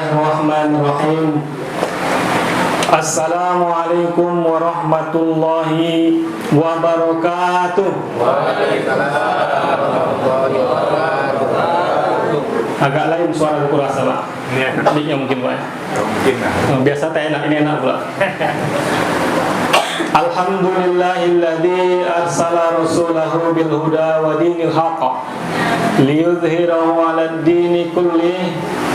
Bismillahirrahmanirrahim. Assalamualaikum warahmatullahi wabarakatuh. Waalaikumsalam warahmatullahi wabarakatuh. Agak lain suara aku rasa, Pak. Ini mungkin, Pak. Mungkin lah. Biasa tak enak, ini enak pula. Alhamdulillahilladzi arsala rasulahu bil huda wa dinil haqq liyudhhirahu 'alad dini kullih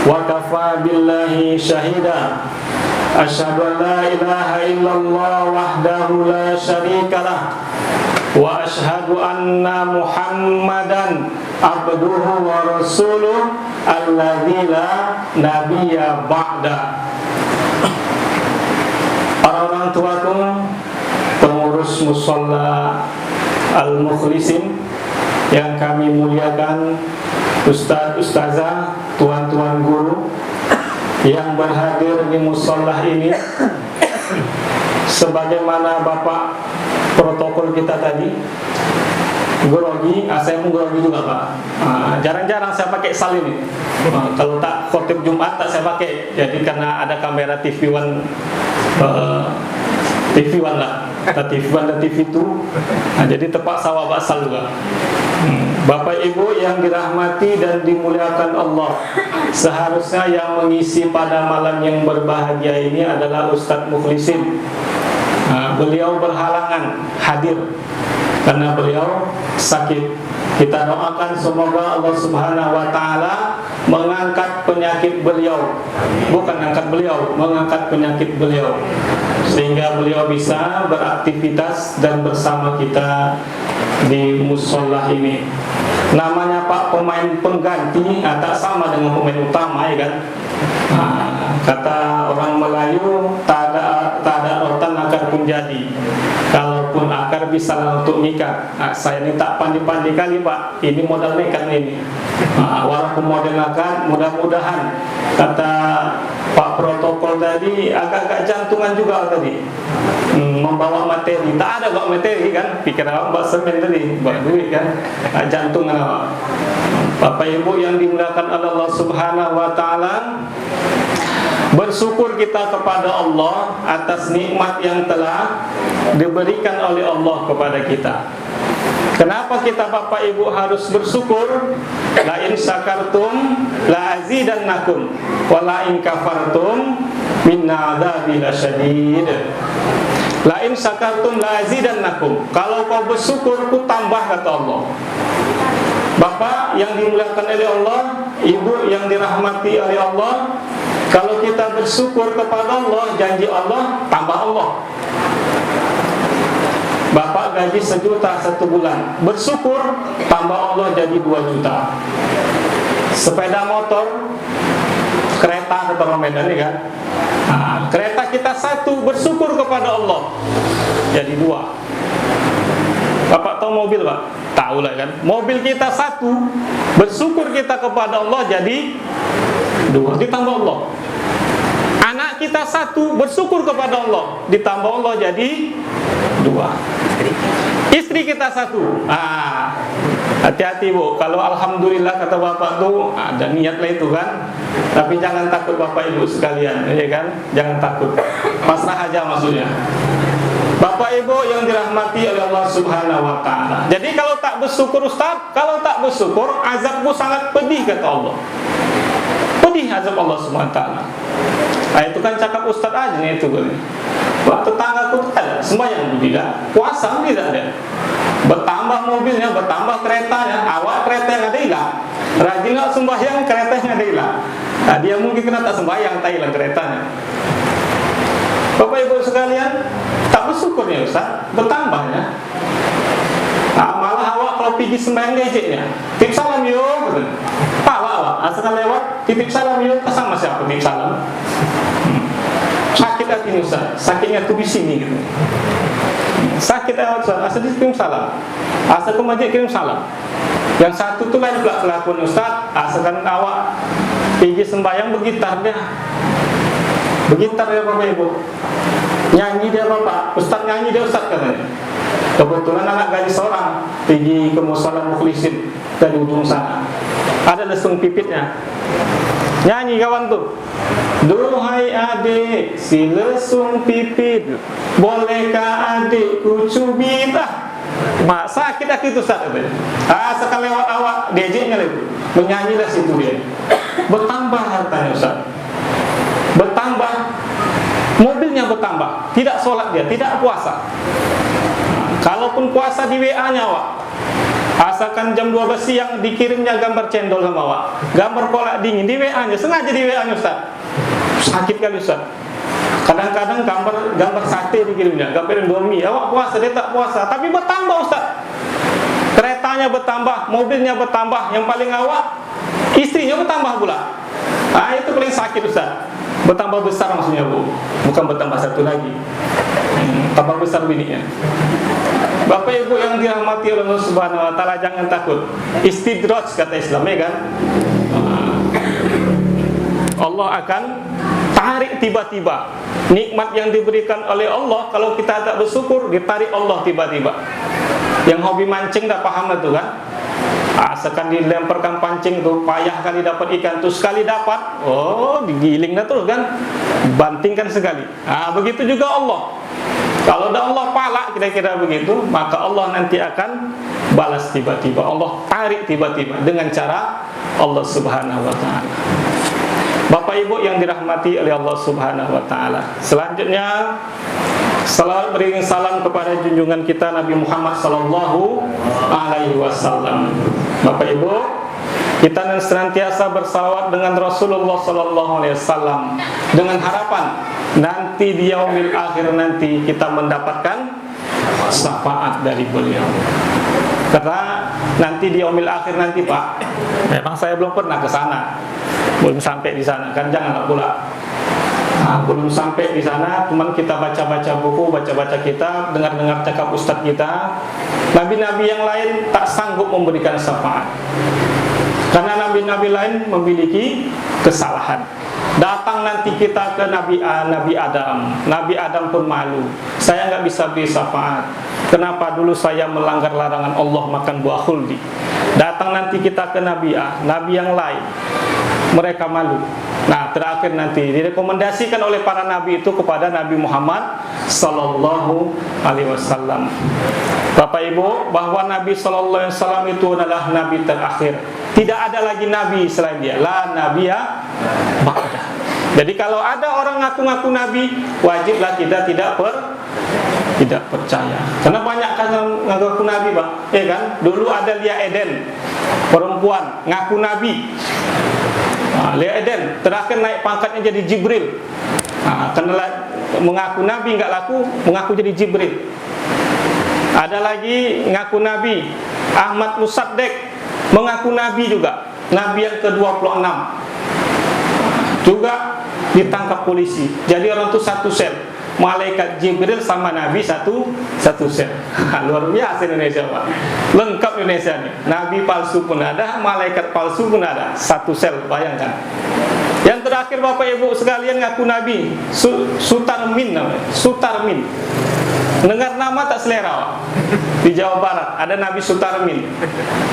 wa kafa billahi syahida. Asyhadu an la ilaha illallah wahdahu la syarikalah wa asyhadu anna Muhammadan abduhu wa rasuluh alladzi la nabiyya ba'da. Orang-orang tuaku, pengurus musholla Al-Mukhlisin yang kami muliakan, ustaz, ustazah, tuan-tuan guru yang berhadir di musholla ini, sebagaimana bapak protokol kita tadi, grogi, saya pun grogi juga, Pak. Jarang-jarang saya pakai sal ini. Kalau tak khotib Jumat tak saya pakai. Jadi karena ada kamera TV One, TV One lah, TV One dan TV 2. Jadi terpaksa bawa sal juga. Bapak Ibu yang dirahmati dan dimuliakan Allah, seharusnya yang mengisi pada malam yang berbahagia ini adalah Ustadz Mukhlisin. Beliau berhalangan hadir karena beliau sakit. Kita doakan semoga Allah Subhanahu wa taala mengangkat penyakit beliau. Bukan angkat beliau, mengangkat penyakit beliau sehingga beliau bisa beraktivitas dan bersama kita di musholla ini. Namanya Pak pemain pengganti, tak sama dengan pemain utama, ya kan? Kata orang Melayu, tak ada rotan akar pun jadi. Kalaupun akar bisa untuk nikah. Saya ini tak pandai-pandai kali, Pak. Ini modal nekat ini. Walaupun modal nekat, mudah-mudahan kata Pak protokol tadi agak-agak jantungan juga tadi. Membawa materi, tak ada bawa materi kan? Pikir awak bawa semen tadi, bawa duit kan? Jantungan awak. Bapak Ibu yang dimuliakan Allah Subhanahu wa taala, bersyukur kita kepada Allah atas nikmat yang telah diberikan oleh Allah kepada kita. Kenapa kita Bapak Ibu harus bersyukur? La in syakartum la azidannakum wa la in kafartum minna adzabi lasyadid. La in syakartum la azidannakum. Kalau kau bersyukur ku tambah, kata Allah. Bapak yang dimuliakan oleh Allah, ibu yang dirahmati oleh Allah, kalau kita bersyukur kepada Allah, janji Allah, tambah Allah. Bapak gaji 1 juta 1 bulan, bersyukur, tambah Allah jadi 2 juta. Sepeda motor, kereta ke Medan, kan? Kereta kita 1, bersyukur kepada Allah, jadi 2. Bapak tahu mobil, Pak? Tahu lah kan? Mobil kita 1, bersyukur kita kepada Allah jadi 2, ditambah Allah. Anak kita 1, bersyukur kepada Allah, ditambah Allah jadi 2. Istri kita 1. Hati-hati, Bu. Kalau alhamdulillah kata Bapak tuh ada niat lah itu kan. Tapi jangan takut Bapak Ibu sekalian, ya kan? Jangan takut. Pasrah aja maksudnya. Bapak Ibu yang dirahmati oleh Allah Subhanahu wa taala. Jadi kalau tak bersyukur, Ustaz, kalau tak bersyukur, azabmu sangat pedih, kata Allah. Pedih azab Allah Subhanahu wa taala. Itu kan cakap Ustaz aja nih itu. Waktu tetanggaku ada sembahyang tidak, puasa tidak ada. Bertambah mobilnya, bertambah keretanya, awak kereta yang ada hilang. Rajin nak sembahyang, keretanya ada hilang. Dia mungkin kena tak sembahyang, tak hilang keretanya. Bapak Ibu sekalian, tak bersyukur ya Ustaz, bertambah ya. Malah awak kalau pergi sembahyang gadgetnya, titip salam yuk, pala awak, asalkan lewat, titip salam yuk, sama siapa titip salam? Sakit hati nih Ustaz, sakitnya tuh di sini gitu. Sakit awak Ustaz, asal kirim salam, asal ke masjid kirim salam. Yang satu tuh lain pula kelakuan Ustaz, asalkan awak pergi sembahyang bergitar dia. Bergitar ya Bapak Ibu, nyanyi dia Bapak, Ustaz nyanyi dia Ustaz katanya. Kebetulan anak gadis seorang pergi ke musholla Mukhlisin dari ujung sana. Ada lesung pipitnya. Nyanyi kawan tuh. Duhai adik si lesung pipit, bolehkah adikku cubit? Mak sakit itu Ustaz itu. Sekali lewat awak diajaknya lagi. Menyanyi lah situ dia. Bertambah hartanya Ustaz. Bertambah, mobilnya bertambah. Tidak sholat dia, tidak puasa. Kalaupun puasa di WA-nya awak, asalkan jam 12 siang dikirimnya gambar cendol sama awak, gambar kolak dingin di WA-nya, sengaja di WA-nya Ustaz. Sakit kali Ustaz. Kadang-kadang gambar sate dikirimnya, gambar Indomie. Awak puasa, dia tak puasa, tapi bertambah Ustaz. Keretanya bertambah, mobilnya bertambah. Yang paling awak, istrinya bertambah pula. Itu paling sakit Ustaz. Bertambah besar maksudnya Bu, bukan bertambah satu lagi. Tambah besar bininya. Bapak Ibu yang dirahmati oleh Allah Subhanahu wa taala, jangan takut. Istidraj kata Islam, ya kan? Allah akan tarik tiba-tiba. Nikmat yang diberikan oleh Allah, kalau kita tak bersyukur, ditarik Allah tiba-tiba. Yang hobi mancing dah paham itu kan? Sekali dilemparkan pancing tuh, payah kali dapat ikan tuh, sekali dapat, digiling dah terus kan? Bantingkan sekali. Begitu juga Allah. Kalau dah Allah palak kira-kira begitu, maka Allah nanti akan balas tiba-tiba. Allah tarik tiba-tiba dengan cara Allah Subhanahu wa taala. Bapak Ibu yang dirahmati oleh Allah Subhanahu wa taala. Selanjutnya, salawat beriring salam kepada junjungan kita Nabi Muhammad sallallahu alaihi wasallam. Bapak Ibu, kita senantiasa bersalawat dengan Rasulullah sallallahu alaihi wasallam dengan harapan nanti di yaumil akhir nanti kita mendapatkan syafaat dari beliau. Karena nanti di yaumil akhir nanti Pak, memang saya belum pernah ke sana. Belum sampai di sana kan, janganlah pula. Belum sampai di sana, cuman kita baca-baca buku, baca-baca kitab, dengar-dengar cakap ustaz kita. Nabi-nabi yang lain tak sanggup memberikan syafaat. Karena nabi-nabi lain memiliki kesalahan. Datang nanti kita ke Nabi Adam. Nabi Adam pun malu. Saya nggak bisa beri syafaat. Kenapa dulu saya melanggar larangan Allah makan buah khuldi? Datang nanti kita ke Nabi yang lain. Mereka malu. Nah, terakhir nanti direkomendasikan oleh para nabi itu kepada Nabi Muhammad sallallahu alaihi wasallam. Bapak Ibu, bahwa Nabi sallallahu alaihi wasallam itu adalah nabi terakhir. Tidak ada lagi nabi selain dia. La nabiyya ba'da. Jadi kalau ada orang ngaku-ngaku nabi, wajiblah kita tidak percaya. Karena banyak kan ngaku nabi, Pak. Ya kan? Dulu ada Lia Eden, perempuan ngaku nabi. Lia Eden terakhir naik pangkatnya jadi Jibril. Karena mengaku nabi enggak laku, mengaku jadi Jibril. Ada lagi ngaku nabi, Ahmad Musaddek mengaku nabi juga, nabi yang ke-26. Juga ditangkap polisi. Jadi orang itu satu sel. Malaikat Jibril sama Nabi satu sel. Luar biasa Indonesia, Pak. Lengkap Indonesia nih. Nabi palsu pun ada, malaikat palsu pun ada. Satu sel, bayangkan. Yang terakhir Bapak Ibu sekalian ngaku Nabi, Sutarmin namanya. Sutarmin. Dengar nama tak selera, Pak. Di Jawa Barat ada Nabi Sutarmin.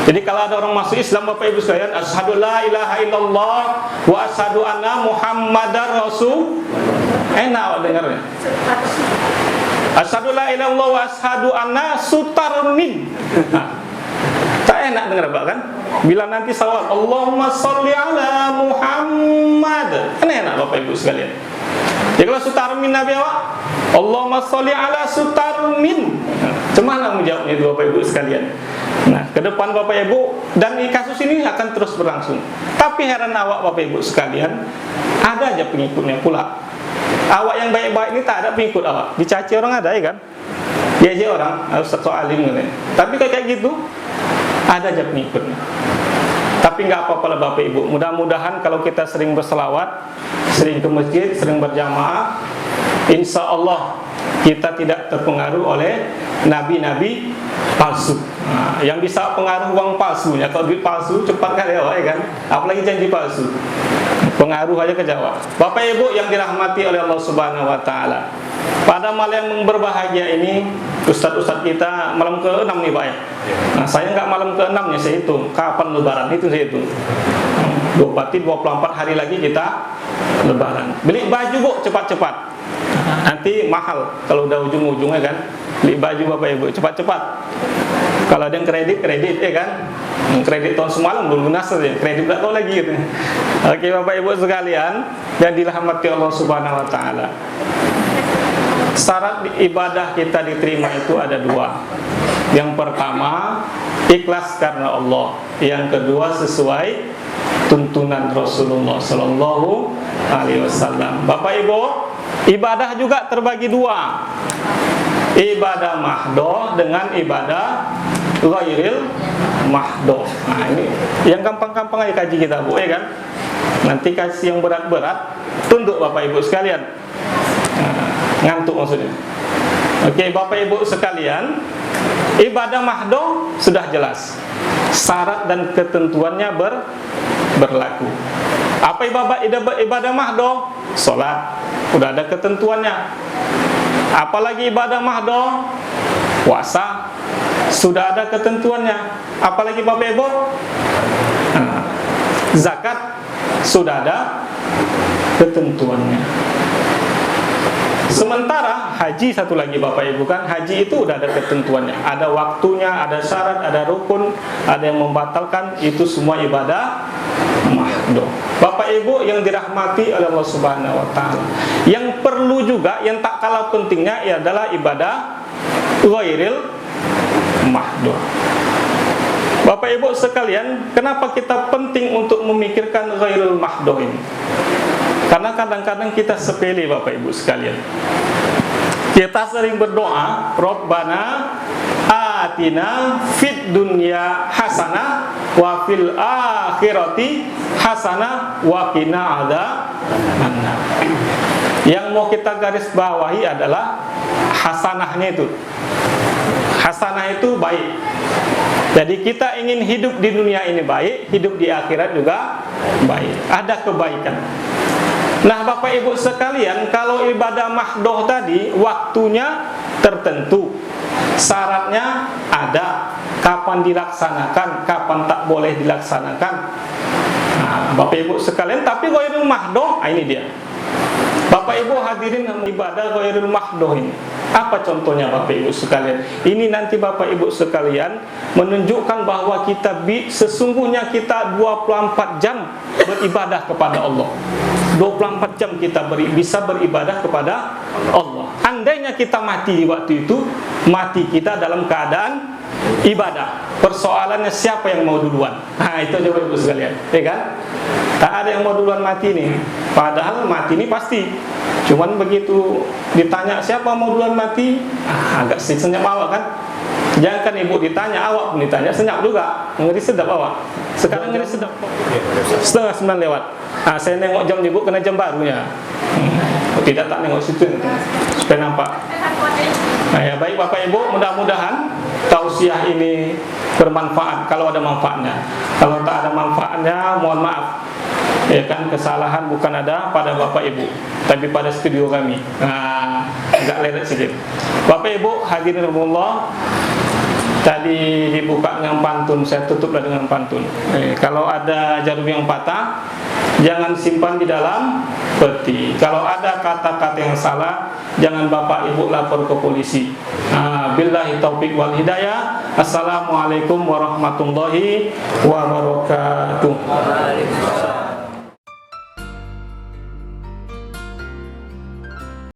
Jadi kalau ada orang masuk Islam Bapak Ibu sekalian, asyhadu la ilaha illallah wa asyhadu anna Muhammadar Rasul. Enak dengarnya. Asyhadu la ilaha illallah wa asyhadu anna Sutarmin. Tak enak dengar Pak kan? Bila nanti sawal Allahumma sholli ala Muhammad. Kan enak Bapak Ibu sekalian. Jadi kalau Sutarmin Nabi awak, Allahumma sholli ala Sutarmin. Cemana menjawabnya itu Bapak Ibu sekalian. Nah, ke depan Bapak Ibu, dan kasus ini akan terus berlangsung. Tapi heran awak Bapak Ibu sekalian, ada aja pengikutnya pula. Awak yang baik-baik ini tak ada pengikut awak. Dicaci orang ada ya kan? Dia aja orang, Ustaz alim gitu. Tapi kayak gitu, ada aja pengikutnya. Tapi nggak apa-apa lah Bapak Ibu. Mudah-mudahan kalau kita sering berselawat, sering ke masjid, sering berjamaah, insya Allah kita tidak terpengaruh oleh nabi-nabi palsu. Yang bisa pengaruh uang palsunya. Kalau duit palsu cepat kan ya kan? Apalagi janji palsu. Pengaruh aja ke Jawa. Bapak Ibu yang dirahmati oleh Allah Subhanahu wa taala. pada malam yang berbahagia ini, ustadz-ustadz kita malam ke-6 nih Pak ya. Nah saya nggak malam ke-6 nya, saya hitung kapan lebaran itu saya hitung. 24 hari lagi kita lebaran. Beli baju Bu cepat-cepat. Nanti mahal kalau udah ujung-ujungnya kan. Beli baju Bapak Ibu cepat-cepat. Kalau ada yang kredit ya kan. Kredit tahun semalam belum lunas saja, kredit tak tahu lagi gitu. Oke Bapak Ibu sekalian yang dirahmati Allah Subhanahu wa taala. Syarat ibadah kita diterima itu ada dua. Yang pertama, ikhlas karena Allah. Yang kedua, sesuai tuntunan Rasulullah Sallallahu Alaihi Wasallam. Bapak Ibu, ibadah juga terbagi dua. Ibadah mahdoh dengan ibadah ghairil mahdoh. Nah ini yang gampang-gampang aja kaji kita Bu, ya kan? Nanti kasih yang berat-berat, tunduk Bapak Ibu sekalian. Ngantuk maksudnya. Oke Bapak Ibu sekalian, ibadah mahdoh sudah jelas, syarat dan ketentuannya berlaku. Apa ibadah mahdoh? Sholat, udah ada ketentuannya. Apalagi ibadah mahdoh? Puasa, sudah ada ketentuannya. Apalagi Bapak Ibu? Zakat, sudah ada ketentuannya. Sementara haji satu lagi Bapak Ibu kan, haji itu udah ada ketentuannya, ada waktunya, ada syarat, ada rukun, ada yang membatalkan, itu semua ibadah mahdoh. Bapak Ibu yang dirahmati oleh Allah Subhanahu wa taala. Yang perlu juga, yang tak kalah pentingnya adalah ibadah ghairil mahdoh. Bapak Ibu sekalian, kenapa kita penting untuk memikirkan ghairil mahdoh ini? Karena kadang-kadang kita sepele Bapak Ibu sekalian. Kita sering berdoa, Rabbana atina fid dunya hasanah wa fil akhirati hasanah wa qina adzabannar. Yang mau kita garis bawahi adalah hasanahnya itu. Hasanah itu baik. Jadi kita ingin hidup di dunia ini baik, hidup di akhirat juga baik. Ada kebaikan. Nah Bapak Ibu sekalian, kalau ibadah mahdoh tadi waktunya tertentu, syaratnya ada, kapan dilaksanakan, kapan tak boleh dilaksanakan. Nah Bapak Ibu sekalian, tapi ghairul mahdoh, ini dia. Bapak Ibu hadirin ibadah ghairul mahdoh ini. Apa contohnya Bapak Ibu sekalian? Ini nanti Bapak Ibu sekalian menunjukkan bahwa kita sesungguhnya kita 24 jam beribadah kepada Allah. 24 jam kita bisa beribadah kepada Allah. Andainya kita mati di waktu itu, mati kita dalam keadaan ibadah. Persoalannya siapa yang mau duluan? Nah itu aja Bapak Ibu sekalian, ya kan? Tak ada yang mau duluan mati nih. Padahal mati ini pasti. Cuman begitu ditanya siapa mau duluan mati, agak senyap awak kan? Jangan kan ibu ditanya, awak pun ditanya, senyap juga. Ngeri sedap awak. Sekarang ngeri sedap. 8:30 lewat. Nah, saya nengok jam ibu kena jam barunya. Tidak tak nengok situ supaya nampak. Nah ya baik Bapak Ibu, mudah-mudahan tausiah ini bermanfaat kalau ada manfaatnya. Kalau tak ada manfaatnya, mohon maaf. Ya kan, kesalahan bukan ada pada Bapak Ibu, tapi pada studio kami. Nah, agak leret sedikit. Bapak Ibu hadirin Allah, tadi dibuka dengan pantun, saya tutuplah dengan pantun. Kalau ada jarum yang patah, jangan simpan di dalam peti. Kalau ada kata-kata yang salah, jangan Bapak Ibu lapor ke polisi. Billahi taufik wal hidayah. Assalamualaikum warahmatullahi wabarakatuh.